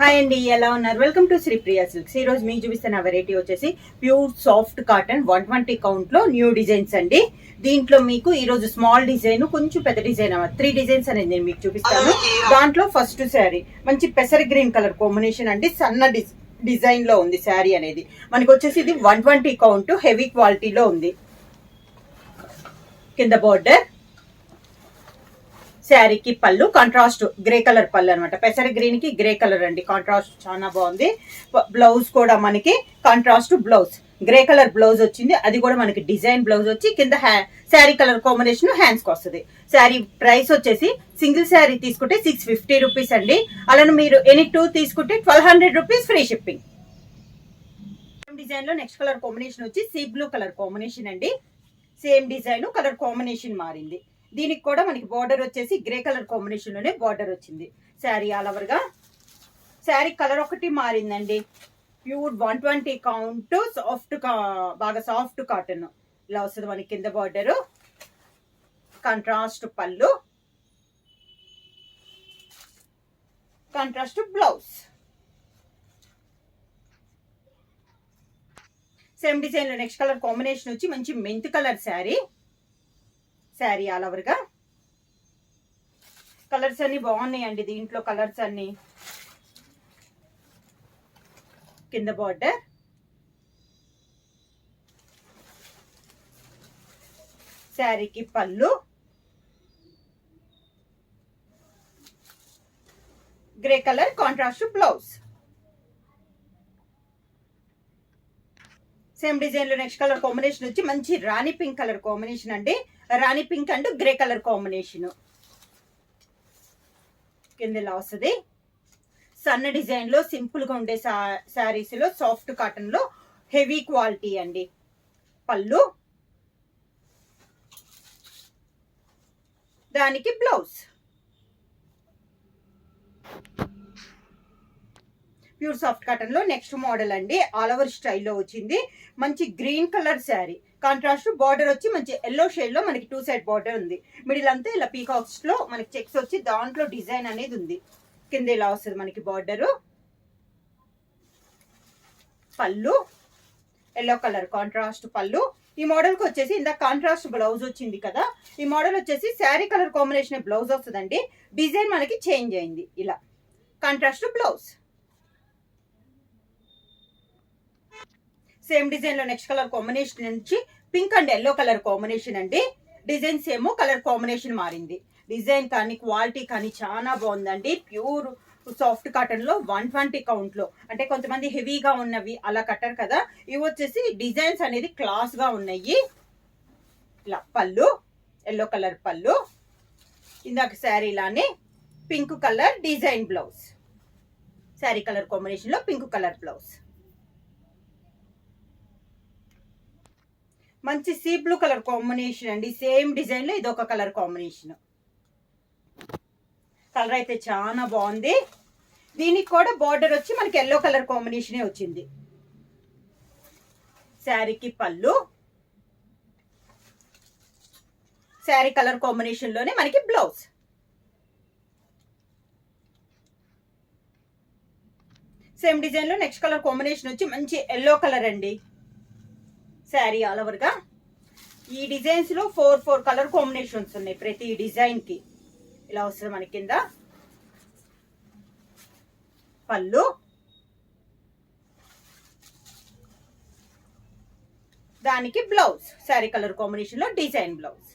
Hi అండి, ఎలా ఉన్నారు? Welcome to Sripriya silks. ఈ రోజు మీకు చూపిస్తున్న వెరైటీ వచ్చేసి ప్యూర్ సాఫ్ట్ కాటన్ 120 కౌంట్ లో న్యూ డిజైన్స్ అండి. దీంట్లో మీకు ఈ రోజు స్మాల్ డిజైన్, కొంచెం పెద్ద డిజైన్, 3 డిజైన్స్ అనేది నేను మీకు చూపిస్తాను. దాంట్లో ఫస్ట్ శారీ మంచి పెసర గ్రీన్ కలర్ కాంబినేషన్ అండి. సన్న డిజైన్ లో ఉంది శారీ అనేది. మనకి వచ్చేసి ఇది 120 కౌంట్, హెవీ క్వాలిటీలో ఉంది. కింద బోర్డర్, శారీకి పళ్ళు కాంట్రాస్ట్ గ్రే కలర్ పళ్ళు అనమాట. పెసర గ్రీన్ కి గ్రే కలర్ అండి, కాంట్రాస్ట్ చాలా బాగుంది. బ్లౌజ్ కూడా మనకి contrast blouse, grey colour blouse వచ్చింది. అది కూడా మనకి డిజైన్ బ్లౌజ్ వచ్చి కింద శారీ కలర్ కాంబినేషన్ హ్యాండ్స్ కి వస్తుంది. శారీ ప్రైస్ వచ్చేసి సింగిల్ శారీ తీసుకుంటే 650 రూపీస్ అండి. అలానే మీరు ఎనీ 2 తీసుకుంటే 1200 రూపీస్ ఫ్రీ షిప్పింగ్. డిజైన్ లో నెక్స్ట్ కలర్ కాంబినేషన్ వచ్చి సీ బ్లూ కలర్ కాంబినేషన్ అండి. సేమ్ డిజైన్, కలర్ కాంబినేషన్ మారింది. దీనికి కూడా మనకి బార్డర్ వచ్చేసి గ్రే కలర్ కాంబినేషన్ లోనే బార్డర్ వచ్చింది. శారీ ఆల్ ఓవర్ గా శారీ కలర్ ఒకటి మారిందండి. ప్యూర్ 120 కౌంట్, సాఫ్ట్, బాగా సాఫ్ట్ కాటన్ ఇలా వస్తుంది మనకి. కింద బార్డర్, కాంట్రాస్ట్ పళ్ళు, కాంట్రాస్ట్ బ్లౌజ్. సేమ్ డిజైన్ లో నెక్స్ట్ కలర్ కాంబినేషన్ వచ్చి మంచి mint colour sari. Sari all over గా కలర్స్ అన్ని బాగున్నాయండి. దీంట్లో కలర్స్ అన్ని. కింద బార్డర్, శారీకి పళ్ళు, grey colour contrast blouse. Same design లో నెక్స్ట్ కలర్ కాంబినేషన్ వచ్చి మంచి రాణి పింక్ కలర్ కాంబినేషన్ అండి. Rani pink and grey colour combination కింద ఇలా వస్తుంది. సన్న డిజైన్ లో సింపుల్ గా ఉండే శారీస్ లో సాఫ్ట్ కాటన్ లో హెవీ క్వాలిటీ అండి. పళ్ళు, దానికి బ్లౌజ్. ప్యూర్ సాఫ్ట్ కాటన్ లో నెక్స్ట్ మోడల్ అండి. ఆల్ ఓవర్ స్టైల్లో వచ్చింది. మంచి green colour sari, contrast border వచ్చి మంచి ఎల్లో షేడ్ లో మనకి 2 సైడ్ బార్డర్ ఉంది. మిడిల్ అంతా ఇలా పీకాక్స్ లో మనకి చెక్స్ వచ్చి దాంట్లో డిజైన్ అనేది ఉంది. కింద ఇలా వస్తుంది మనకి బార్డర్. పళ్ళు ఎల్లో కలర్ కాంట్రాస్ట్ పళ్ళు. ఈ మోడల్ కి వచ్చేసి ఇంత కాంట్రాస్ట్ బ్లౌజ్ వచ్చింది కదా. ఈ మోడల్ వచ్చేసి శారీ కలర్ కాంబినేషన్ బ్లౌజ్ వస్తుందండి. డిజైన్ మనకి చేంజ్ అయింది. ఇలా కాంట్రాస్ట్ బ్లౌజ్. సేమ్ డిజైన్ లో నెక్స్ట్ కలర్ కాంబినేషన్ నుంచి pink and yellow colour combination అండి. డిజైన్స్ ఏమో కలర్ కాంబినేషన్ మారింది. డిజైన్ కానీ క్వాలిటీ కానీ చాలా బాగుందండి. ప్యూర్ సాఫ్ట్ కాటన్ లో 120 కౌంట్ లో, అంటే కొంతమంది హెవీగా ఉన్నవి అలా కట్టారు కదా. ఇవి వచ్చేసి డిజైన్స్ అనేది క్లాస్ గా ఉన్నాయి. ఇలా పళ్ళు, ఎల్లో కలర్ పళ్ళు. ఇందాక శారీ లానే pink colour design blouse. Sari colour combination లో పింక్ కలర్ బ్లౌజ్. మంచి సీ బ్లూ కలర్ కాంబినేషన్ అండి. సేమ్ డిజైన్ లో ఇదొక కలర్ కాంబినేషన్. కలర్ అయితే చాలా బాగుంది. దీనికి కూడా బార్డర్ వచ్చి మనకి ఎల్లో కలర్ కాంబినేషనే వచ్చింది. శారీకి పళ్ళు, శారీ కలర్ కాంబినేషన్ లోనే మనకి బ్లౌజ్. సేమ్ డిజైన్ లో నెక్స్ట్ కలర్ కాంబినేషన్ వచ్చి మంచి ఎల్లో కలర్ అండి. శారీ ఆల్ ఓవర్ గా ఈ డిజైన్స్ లో 4 కలర్ కాంబినేషన్స్ ఉన్నాయి. ప్రతి డిజైన్ కి ఇలా వస్తుంది మనకి. కింద పళ్ళు, దానికి బ్లౌజ్. శారీ కలర్ కాంబినేషన్ లో డిజైన్ బ్లౌజ్.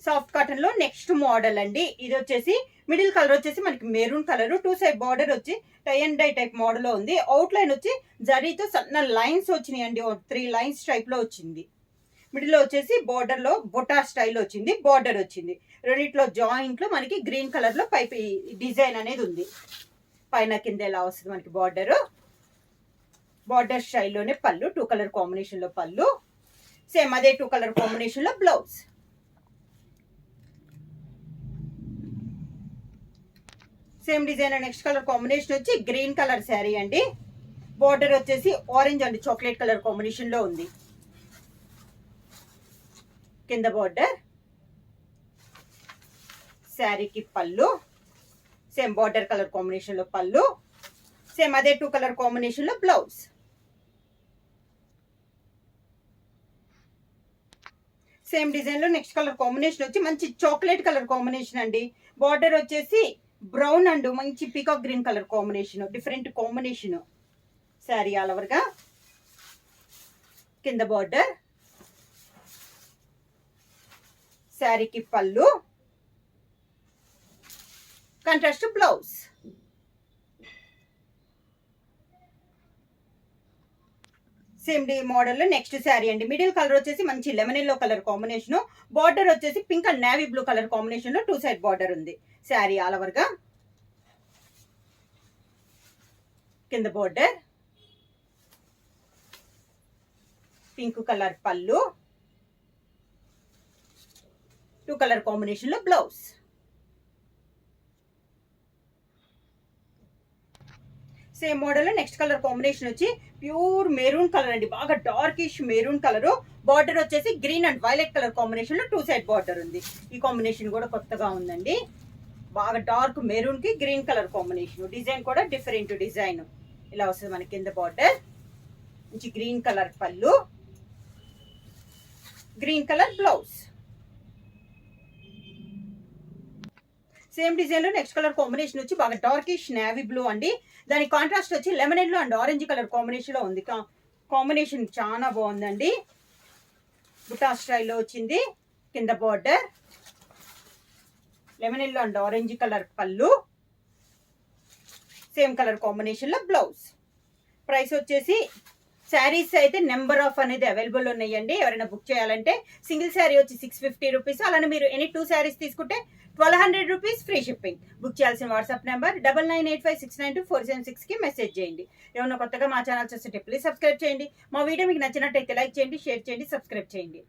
సాఫ్ట్ కాటన్ లో నెక్స్ట్ మోడల్ అండి. ఇది వచ్చేసి మిడిల్ కలర్ వచ్చేసి మనకి మెరూన్ కలర్, 2 సైడ్ బార్డర్ వచ్చి tie and dye type model లో ఉంది. అవుట్ లైన్ వచ్చి జరీతో సన్న లైన్స్ వచ్చినాయి అండి. 3 లైన్స్ టైప్ లో వచ్చింది. మిడిల్ లో వచ్చేసి బార్డర్ లో బొటా స్టైల్ వచ్చింది. బార్డర్ వచ్చింది. రెండిట్లో జాయింట్ లో మనకి గ్రీన్ కలర్ లో పైప్ డిజైన్ అనేది ఉంది. పైన కింద ఎలా వస్తుంది మనకి బార్డర్. బార్డర్ స్టైల్లోనే పళ్ళు, 2 కలర్ కాంబినేషన్ లో పళ్ళు. సేమ్ అదే 2 కలర్ కాంబినేషన్ లో blouse. Same design next colour combination వచ్చి గ్రీన్ కలర్ శారీ అండి. బార్డర్ వచ్చేసి orange and chocolate colour combination లో ఉంది. కింద బార్డర్, శారీకి పళ్ళు, సేమ్ బార్డర్ కలర్ కాంబినేషన్ లో పళ్ళు, సేమ్ అదే 2 కలర్ కాంబినేషన్ లో బ్లౌజ్. సేమ్ డిజైన్ లో నెక్స్ట్ కలర్ కాంబినేషన్ వచ్చి మంచి చాక్లెట్ కలర్ కాంబినేషన్ అండి. బార్డర్ వచ్చేసి బ్రౌన్ అండ్ మంచి peacock green colour combination, different combination. Sari all over గా కింద బార్డర్, శారీకి పళ్ళు, కాంట్రాస్ట్ బ్లౌజ్. సేమ్ డి మోడల్ లో నెక్స్ట్ శారీ అండి. మిడిల్ కలర్ వచ్చేసి మంచి lemon yellow colour combination, border వచ్చేసి pink and navy blue colour combination లో 2 సైడ్ బార్డర్ ఉంది. శారీ ఆల్ ఓవర్ గా కింద బార్డర్, పింక్ కలర్ పళ్ళు, 2 కలర్ కాంబినేషన్ లో బ్లౌజ్. సేమ్ మోడల్ లో నెక్స్ట్ కలర్ కాంబినేషన్ వచ్చి ప్యూర్ మెరూన్ కలర్ అండి, బాగా డార్కిష్ మెరూన్ కలర్. బార్డర్ వచ్చేసి green and violet colour combination లో 2 సైడ్ బార్డర్ ఉంది. ఈ కాంబినేషన్ కూడా కొత్తగా ఉందండి. బాగా డార్క్ మెరూన్ కి గ్రీన్ కలర్ కాంబినేషన్, డిజైన్ కూడా డిఫరెంట్ డిజైన్. ఇలా వస్తుంది మనకి కింద బార్డర్, మంచి గ్రీన్ కలర్ పళ్ళు, green colour blouse. Same design లో నెక్స్ట్ కలర్ కాంబినేషన్ వచ్చి బాగా డార్కిష్ నేవీ బ్లూ అండి. దాని కాంట్రాస్ట్ వచ్చి lemon yellow and orange colour combination లో ఉంది. కాంబినేషన్ చాలా బాగుందండి. బుటా స్టైల్లో వచ్చింది. కింద border, lemon yellow and orange colour పళ్ళు, సేమ్ కలర్ కాంబినేషన్ లో బ్లౌజ్. ప్రైస్ వచ్చేసి శారీస్ అయితే నెంబర్ ఆఫ్ అనేది అవైలబుల్ ఉన్నాయండి. ఎవరైనా బుక్ చేయాలంటే సింగిల్ శారీ వచ్చి 650 రూపీస్. అలానే మీరు ఎనీ 2 శారీస్ తీసుకుంటే 1200 రూపీస్ ఫ్రీ షిప్పింగ్. బుక్ చేయాల్సిన వాట్సాప్ నెంబర్ 9985692476 కి మెసేజ్ చేయండి. ఏమన్నా కొత్తగా మా ఛానల్ చూస్తుంటే ప్లీజ్ సబ్స్క్రైబ్ చేయండి. మా వీడియో మీకు నచ్చినట్టయితే లైక్ చేయండి, షేర్ చేయండి, సబ్స్క్రైబ్ చేయండి.